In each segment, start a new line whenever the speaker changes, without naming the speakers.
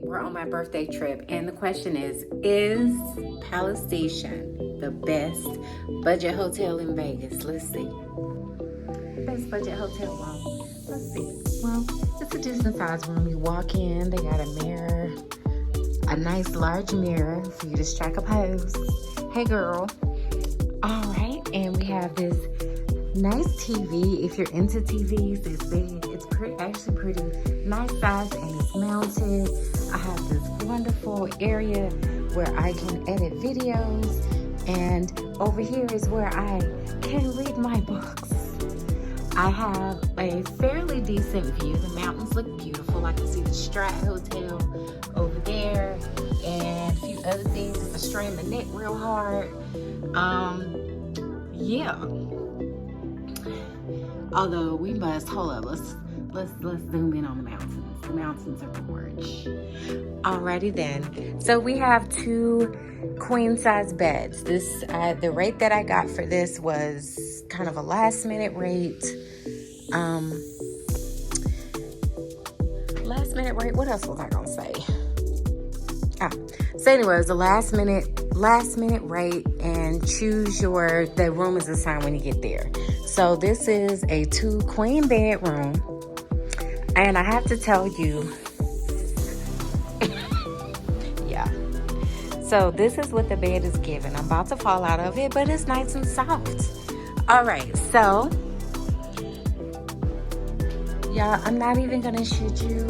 we're on my birthday trip, and the question is Palace Station the best budget hotel in Vegas? Let's see. Best budget hotel room. Let's see. Well, it's a decent sized room. You walk in, they got a mirror, a nice large mirror for you to strike a pose. Hey girl. All right, and we have this nice TV. If you're into TVs, it's big. It's actually pretty nice size, and it's mounted. I have this wonderful area where I can edit videos, and over here is where I can read my books. I have a fairly decent view. The mountains look beautiful. I can see the Strat Hotel over there and a few other things. If I strain the neck real hard, yeah. Although we must hold up. Let's zoom in on the mountains. The mountains are gorgeous. Alrighty then. So we have 2 queen size beds. This the rate that I got for this was kind of a last minute rate. Last minute rate. What else was I gonna say? So anyway, it was a last minute rate, and the room is assigned when you get there. So this is a 2 queen bedroom, and I have to tell you, yeah. So this is what the bed is giving. I'm about to fall out of it, but it's nice and soft. All right, so y'all, I'm not even gonna shoot you.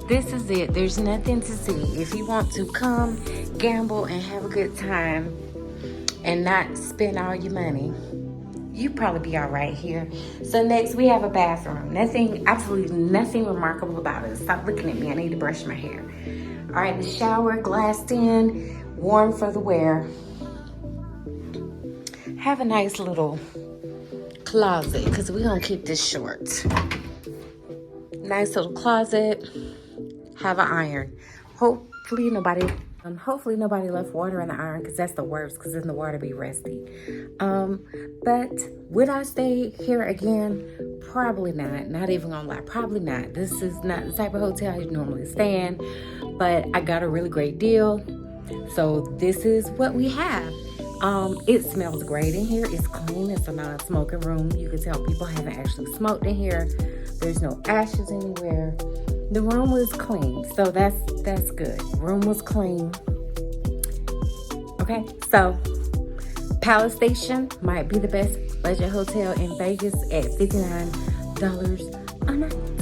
This is it. There's nothing to see. If you want to come, gamble, and have a good time and not spend all your money, you probably be all right here. So next we have a bathroom. Absolutely nothing remarkable about it. Stop looking at me. I need to brush my hair. All right, the shower, glassed in, warm for the wear. Have a nice little closet, because we're gonna keep this short. Nice little closet. Have an iron. Hopefully nobody left water in the iron, because that's the worst, because then the water be rusty. But would I stay here again? Probably not. Not even gonna lie, probably not. This is not the type of hotel I normally stay in, but I got a really great deal, so this is what we have. It smells great in here. It's clean. It's a non-smoking room. You can tell people haven't actually smoked in here. There's no ashes anywhere. The room was clean, so that's good. Room was clean. Okay, so Palace Station might be the best budget hotel in Vegas at $59 a night.